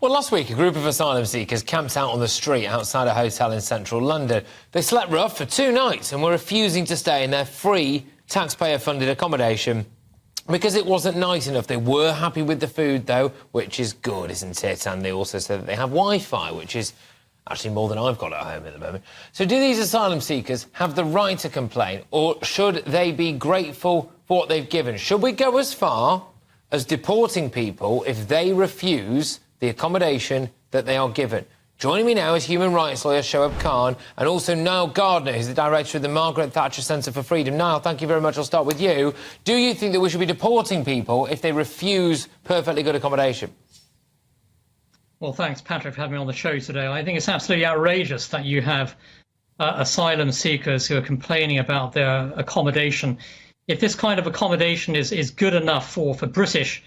Well, last week, a group of asylum seekers camped out on the street outside a hotel in central London. They slept rough for 2 nights and were refusing to stay in their free, taxpayer-funded accommodation because it wasn't nice enough. They were happy with the food, though, which is good, isn't it? And they also said that they have Wi-Fi, which is actually more than I've got at home at the moment. So do these asylum seekers have the right to complain, or should they be grateful for what they've given? Should we go as far as deporting people if they refuse the accommodation that they are given? Joining me now is human rights lawyer Shoaib Khan and also Nile Gardiner, who's the director of the Margaret Thatcher Centre for Freedom. Niall, thank you very much. I'll start with you. Do you think that we should be deporting people if they refuse perfectly good accommodation? Well, thanks, Patrick, for having me on the show today. I think it's absolutely outrageous that you have asylum seekers who are complaining about their accommodation. If this kind of accommodation is good enough for British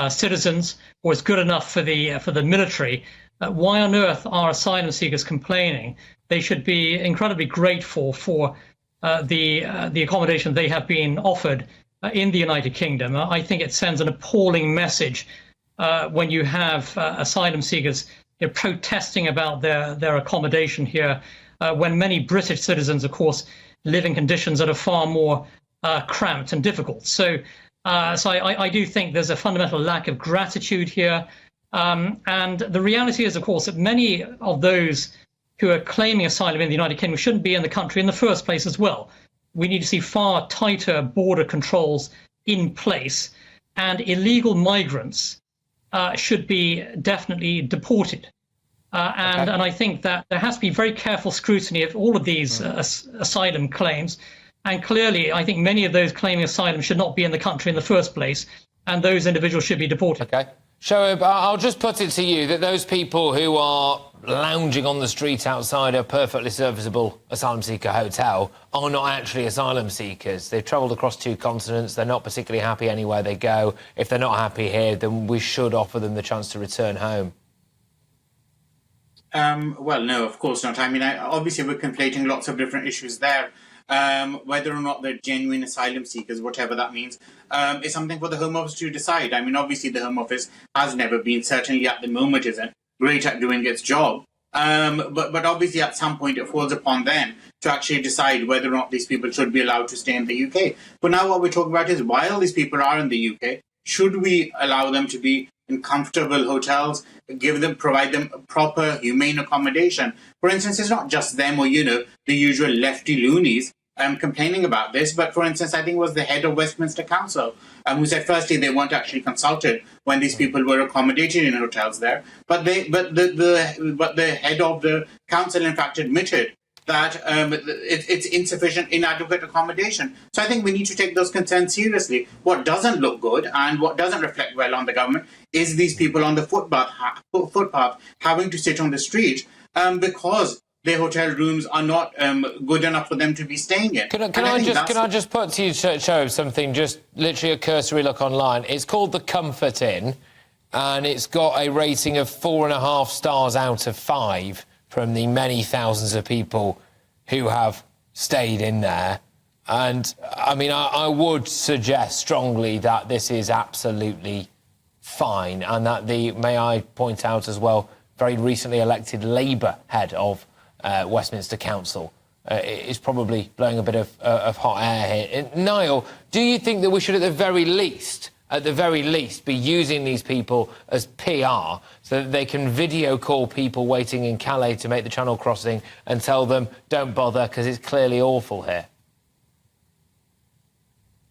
citizens, or is good enough for the military, why on earth are asylum seekers complaining? They should be incredibly grateful for the accommodation they have been offered in the United Kingdom. I think it sends an appalling message when you have asylum seekers protesting about their accommodation here, when many British citizens, of course, live in conditions that are far more cramped and difficult. So I do think there's a fundamental lack of gratitude here. And the reality is, of course, that many of those who are claiming asylum in the United Kingdom shouldn't be in the country in the first place as well. We need to see far tighter border controls in place, and illegal migrants should be definitely deported. And I think that there has to be very careful scrutiny of all of these asylum claims. And clearly, I think many of those claiming asylum should not be in the country in the first place, and those individuals should be deported. OK. Shoaib, I'll just put it to you that those people who are lounging on the street outside a perfectly serviceable asylum seeker hotel are not actually asylum seekers. They've travelled across 2 continents. They're not particularly happy anywhere they go. If they're not happy here, then we should offer them the chance to return home. Well, no, of course not. I mean, obviously, we're conflating lots of different issues there. Whether or not they're genuine asylum seekers, whatever that means, is something for the Home Office to decide. I mean, obviously, the Home Office has never been, certainly at the moment isn't, great at doing its job. But obviously, at some point, it falls upon them to actually decide whether or not these people should be allowed to stay in the UK. But now what we're talking about is, while these people are in the UK, should we allow them to be in comfortable hotels, provide them proper, humane accommodation? For instance, it's not just them or, the usual lefty loonies complaining about this, but for instance, I think it was the head of Westminster Council who said firstly they weren't actually consulted when these people were accommodated in hotels there, but the head of the council in fact admitted that it's insufficient, inadequate accommodation. So I think we need to take those concerns seriously. What doesn't look good and what doesn't reflect well on the government is these people on the footpath having to sit on the street because their hotel rooms are not good enough for them to be staying in. Can I just put to you, Shoaib, something, just literally a cursory look online. It's called the Comfort Inn, and it's got a rating of 4.5 stars out of 5 from the many thousands of people who have stayed in there. And, I mean, I would suggest strongly that this is absolutely fine, and that may I point out as well, very recently elected Labour head of Westminster Council is probably blowing a bit of hot air here. Niall, do you think that we should at the very least, be using these people as PR so that they can video call people waiting in Calais to make the Channel crossing and tell them, don't bother, because it's clearly awful here?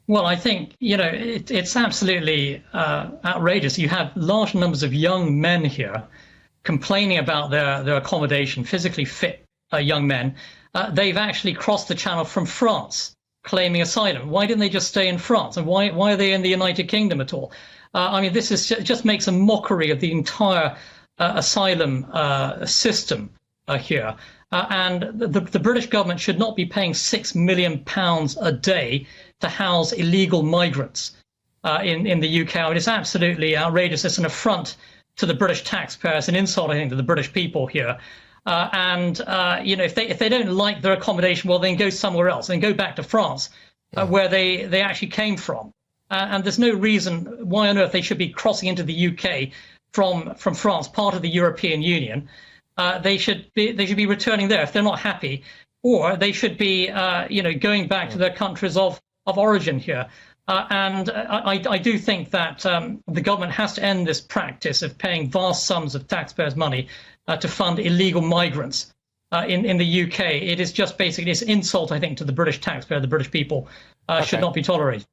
Well, I think, it's absolutely outrageous. You have large numbers of young men here complaining about their accommodation, physically fit young men. They've actually crossed the Channel from France, claiming asylum. Why didn't they just stay in France? And why are they in the United Kingdom at all? I mean, this is just makes a mockery of the entire asylum system here. And the British government should not be paying £6 million a day to house illegal migrants in the UK. I mean, it's absolutely outrageous. It's an affront to the British taxpayer. It's an insult, I think, to the British people here. If they don't like their accommodation, well, then go somewhere else. Then go back to France, where they actually came from. And there's no reason why on earth they should be crossing into the UK from France, part of the European Union, they should be returning there if they're not happy, or they should be going back to their countries of origin here. And I do think that the government has to end this practice of paying vast sums of taxpayers' money to fund illegal migrants in the UK. It is just basically an insult, I think, to the British taxpayer, the British people, should not be tolerated.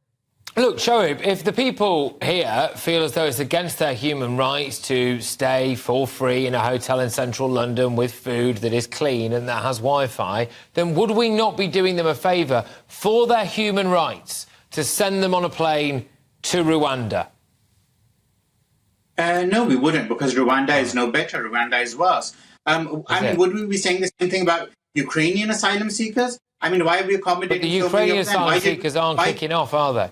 Look, Shoaib, if the people here feel as though it's against their human rights to stay for free in a hotel in central London with food that is clean and that has Wi-Fi, then would we not be doing them a favour for their human rights to send them on a plane to Rwanda? No, we wouldn't, because Rwanda is no better. Rwanda is worse. Would we be saying the same thing about Ukrainian asylum seekers? I mean, why are we accommodating But the Ukrainian asylum seekers aren't kicking off, are they?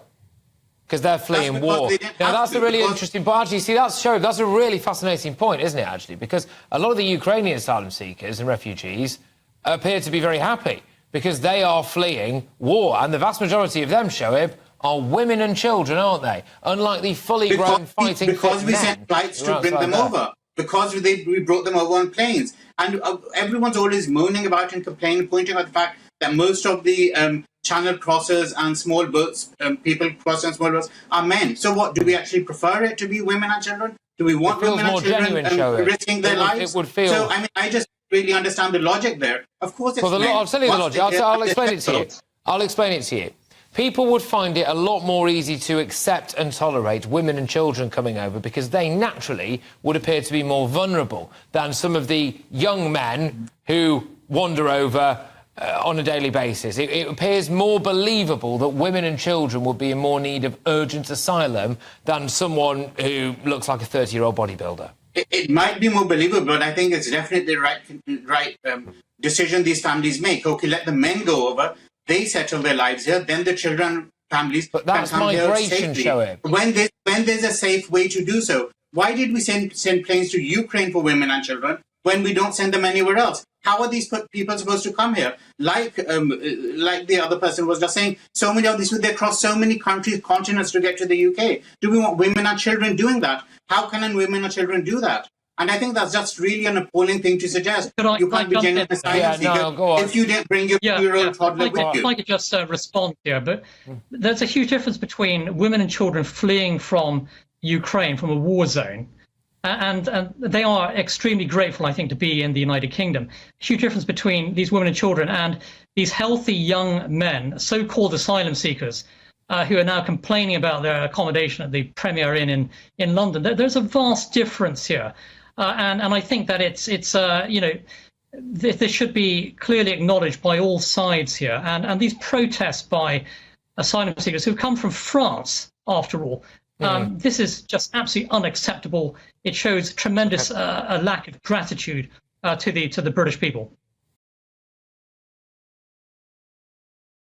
Because they're fleeing war. Now, that's a really interesting point. Actually, see, that's a really fascinating point, isn't it, actually? Because a lot of the Ukrainian asylum seekers and refugees appear to be very happy because they are fleeing war. And the vast majority of them, Shoaib, are women and children, aren't they? Unlike the fully grown fighting because we sent flights to bring them over. Because we brought them over on planes. And everyone's always moaning about and complaining, pointing out the fact that most of the channel crossers and small boats, people crossing on small boats, are men. So what, do we actually prefer it to be women and children? Do we want women and children risking their lives? It would feel... So, I mean, I just really understand the logic there. Of course it's men. I'll tell you the logic. I'll explain it to you. I'll explain it to you. People would find it a lot more easy to accept and tolerate women and children coming over because they naturally would appear to be more vulnerable than some of the young men who wander over on a daily basis. It appears more believable that women and children would be in more need of urgent asylum than someone who looks like a 30-year-old bodybuilder. It might be more believable, but I think it's definitely the right decision these families make. Okay, let the men go over. They settle their lives here, then the children, families but that's can come here migration, safely. When there's a safe way to do so, why did we send planes to Ukraine for women and children when we don't send them anywhere else? How are these people supposed to come here? Like the other person was just saying, so many of these people, they cross so many countries, continents to get to the UK. Do we want women and children doing that? How can women and children do that? And I think that's just really an appalling thing to suggest. You can't be genuine asylum seeker if you didn't bring your 2-year-old toddler with you. If I could just respond here, but there's a huge difference between women and children fleeing from Ukraine, from a war zone, and they are extremely grateful, I think, to be in the United Kingdom. Huge difference between these women and children and these healthy young men, so-called asylum seekers, who are now complaining about their accommodation at the Premier Inn in London. There's a vast difference here. And I think that this should be clearly acknowledged by all sides here. And these protests by asylum seekers who've come from France, after all, this is just absolutely unacceptable. It shows tremendous lack of gratitude to the British people.